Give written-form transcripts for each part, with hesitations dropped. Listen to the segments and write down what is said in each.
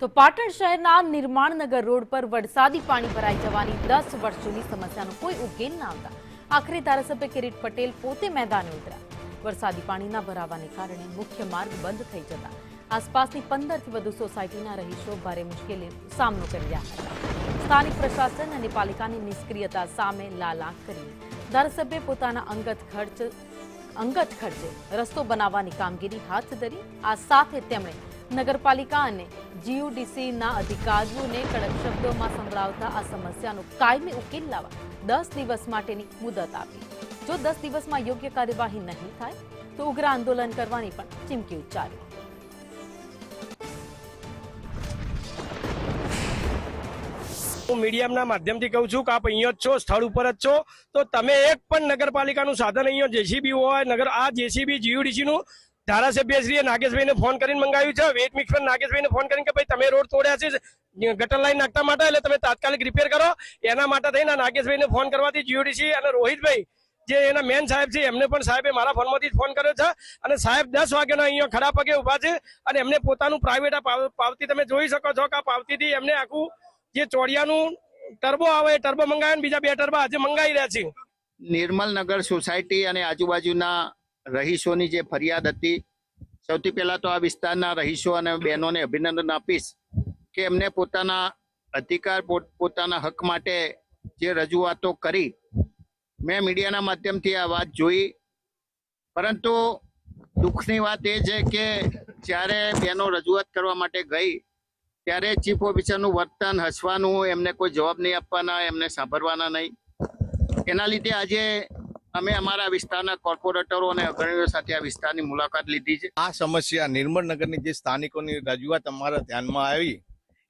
તો પાટણ શહેરના નિર્માણનગર રોડ પર વરસાદી પાણી ભરાઈ જવાની 10 વર્ષ જૂની સમસ્યાનો કોઈ ઉકેલ ન આવતા આખરે ધારાસભ્ય કિરીટ પટેલ પોતે મેદાને ઉતર્યા। વરસાદી પાણીના ભરાવાને કારણે મુખ્ય માર્ગ બંધ થઈ જતા આસપાસની 15 થી વધુ સોસાયટીના રહીશો ભારે મુશ્કેલીનો સામનો કરી રહ્યા હતા। સ્થાનિક પ્રશાસન અને પાલિકાની નિષ્ક્રિયતા સામે લાલ આંખ કરી ધારાસભ્ય પોતાના અંગત ખર્ચે રસ્તો બનાવવાની કામગીરી હાથ ધરી। આ સાથે તેમણે નગરપાલિકા અને જીયુડીસીના અધિકારીઓને કડક શબ્દોમાં સંભળાવતા આ સમસ્યાનો કાયમી ઉકેલ લાવવા 10 દિવસ માટેની મુદત આપી। જો 10 દિવસમાં યોગ્ય કાર્યવાહી નહીં થાય તો ઉગ્ર આંદોલન કરવાની પણ ચીમકી ઉચ્ચારી। હું મીડિયાના માધ્યમથી કહું છું કે આપ અહીંયા જ છો, સ્થળ ઉપર જ છો, તો તમે એક પણ નગરપાલિકાનું સાધન અહીંયા જેસીબી હોય આ જેસીબી જીયુડીસીનું ધારાસભ્યશ્રીએ નાગેશભાઈને ફોન કરીને મંગાવ્યું છે। વેટ મિક્સ પર નાગેશભાઈને ફોન કરીને કે ભાઈ તમે રોડ તોડ્યા છે ગટર લાઈન નાખતા માટે, એટલે તમે તાત્કાલિક રિપેર કરો। એના માટે થઈને નાગેશભાઈને ફોન કરવાથી જીયુડીસી અને રોહિતભાઈ જે એના મેન સાહેબ છે એમને પણ સાહેબે મારા ફોનમાંથી ફોન કર્યો છે અને સાહેબ 10 વાગ્યાના અહીંયા ખડા પગે ઉભા છે અને એમને પોતાનું પ્રાઇવેટ પાવતી તમે જોઈ શકો છો કે આ પાવતીથી એમને આખું જે ચોડિયાનું ટર્બો આવે એ ટર્બો મંગાવ્યા, બીજા 2 ટર્બા આજે મંગાવી રહ્યા છે। નિર્મલનગર સોસાયટી અને આજુબાજુના રહીશોની જે ફરિયાદ હતી, સૌથી પહેલા તો આ વિસ્તારના રહીશો અને બહેનોને અભિનંદન આપીશ કે એમને પોતાના અધિકાર પોતાના હક માટે જે રજૂઆતો કરી, મેં મીડિયાના માધ્યમથી આ વાત જોઈ, પરંતુ દુઃખની વાત એ છે કે જ્યારે બહેનો રજૂઆત કરવા માટે ગઈ ત્યારે ચીફ ઓફિસરનું વર્તન, હસવાનું, એમને કોઈ જવાબ નહીં આપવાના, એમને સાંભળવાના નહીં। એના લીધે આજે અમે અમારા વિસ્તારના કોર્પોરેટરો અને અગ્રણીઓ સાથે આ વિસ્તારની મુલાકાત લીધી છે। આ સમસ્યા નિર્મળનગરની જે સ્થાનિકોની રજૂઆત અમારા ધ્યાનમાં આવી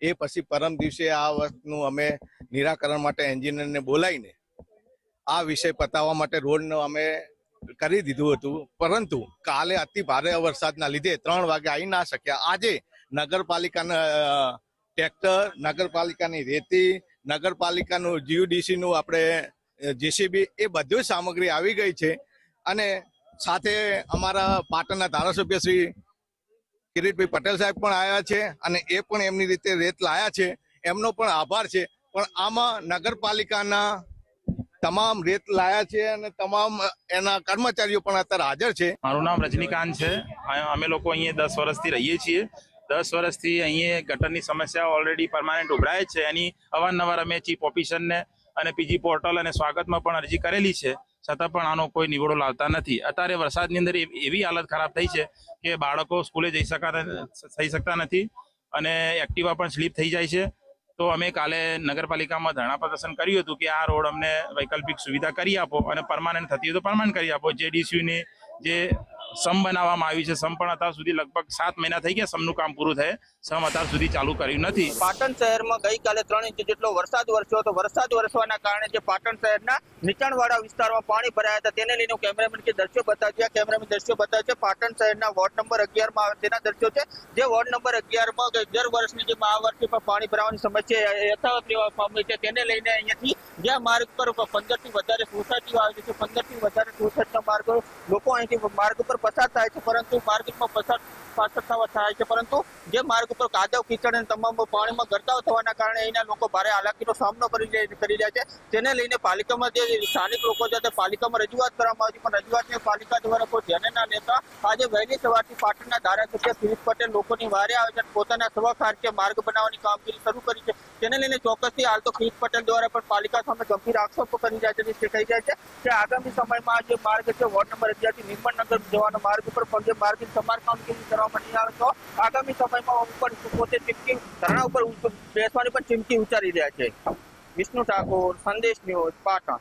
એ પછી પરમ દિવસે આ વસ્તુનું અમે નિરાકરણ માટે એન્જિનિયરને બોલાવીને આ વિષય પતાવવા માટે રોડનું અમે કરી દીધું હતું, પરંતુ કાલે અતિ ભારે વરસાદના લીધે 3 વાગે આવી ના શક્યા। આજે નગરપાલિકાના ટ્રેક્ટર, નગરપાલિકાની રેતી, નગરપાલિકાનું જીયુડીસીનું આપણે જેસીબી એ બધી સામગ્રી આવી ગઈ છે અને સાથે અમારા પાટણના ધારાસભ્ય શ્રી કિરીટભાઈ પટેલ સાહેબ પણ આવ્યા છે અને એ પણ એમની રીતે રેત લાયા છે, એમનો પણ આભાર છે। પણ આમાં નગરપાલિકાના તમામ રેત લાયા છે અને તમામ એના કર્મચારીઓ પણ અત્યારે હાજર છે। મારું નામ રજનીકાંત છે। અમે લોકો અહીંયા 10 વર્ષથી રહીએ છીએ। 10 વર્ષથી અહીંયા ગટરની સમસ્યા ઓલરેડી પરમાનન્ટ ઉભરાય છે। એની અવારનવાર અમે ચીફ ઓફિસરને અને પીજી પોર્ટલ અને સ્વાગતમાં પણ અરજી કરેલી છે, છતાં પણ આનો કોઈ નિવડો લાવતા નથી। અત્યારે વરસાદની અંદર એવી હાલત ખરાબ થઈ છે કે બાળકો સ્કૂલે જઈ શકતા નથી અને એક્ટિવા પણ સ્લીપ થઈ જાય છે। તો અમે કાલે નગરપાલિકામાં ધરણા પ્રદર્શન કર્યું હતું કે આ રોડ અમને વૈકલ્પિક સુવિધા કરી આપો અને પરમાનન્ટ થતી હોય તો પરમાનન્ટ કરી આપો। જેડીસીયુની જે સમ બનાવવામાં આવી છે, સમ પણ અત્યાર સુધી લગભગ 7 મહિના થઈ ગયા સમનું કામ પૂરું થયે, સમ અત્યાર સુધી ચાલુ કર્યું નથી। પાટણ શહેરમાં ગઈકાલે 3 ઇંચ જેટલો વરસાદ વરસ્યો હતો। વરસાદ વરસવાના કારણે જે પાટણ શહેરના નીચાણવાળા વિસ્તારમાં પાણી ભરાયા હતા તેને લઈને કેમેરામેન કે દ્રશ્યો બતાવ્યા। કેમેરામેન દ્રશ્યો બતાવે છે પાટણ શહેરના વોર્ડ નંબર 11 માં તેના દ્રશ્યો છે, જે વોર્ડ નંબર 11 માં દર વર્ષની જેમ આ વર્ષે પણ પાણી ભરાવાની સમસ્યા યથાવત રહેવા પામી છે। તેને લઈને અહીંયાથી જ્યાં માર્ગ પર 15 થી વધારે સોસાયટીઓ આવેલી છે, 15 થી વધારે સોસાયટીના માર્ગો લોકો અહીંથી માર્ગ ઉપર પસાર થાય છે, પરંતુ માર્ગમાં પસાર થાય છે, પરંતુ જે માર્ગ ઉપર કાદવ કીચડ અને તમામ પાણીમાં ગરકાવ થવાના કારણે અહીંના લોકો ભારે હાલાકીનો સામનો કરી રહ્યા છે। તેને લઈને પાલિકામાં જે સ્થાનિક લોકો છે તે પાલિકામાં રજૂઆત કરવામાં આવી, પણ રજૂઆતને પાલિકા દ્વારા કોઈ ધ્યાને ના લેતા આજે વહેલી સવારથી પાટણના ધારાસભ્ય કિરીટ પટેલ લોકોની વારે આવે છે, પોતાના સ્વખાર્ચે માર્ગ બનાવવાની કામગીરી શરૂ કરી છે। તેને લઈને ચોક્કસથી હાલ તો કિરીટ પટેલ દ્વારા પણ પાલિકા સામે ગંભીર આક્ષેપો કરી રહ્યા છે, જે કહી જાય છે કે આગામી સમયમાં જે માર્ગ છે વોર્ડ નંબર 11 થી નિર્મળનગર જવાનો માર્ગ ઉપર જે માર્ગની સમારકામ કરવામાં નહીં આવે તો આગામી સમયમાં ઉપર પોતે ચીમકી ધરણા ઉપર બેસવાની પણ ચીમકી ઉચ્ચારી રહ્યા છે। વિષ્ણુ ઠાકોર, સંદેશ ન્યૂઝ, પાટણ।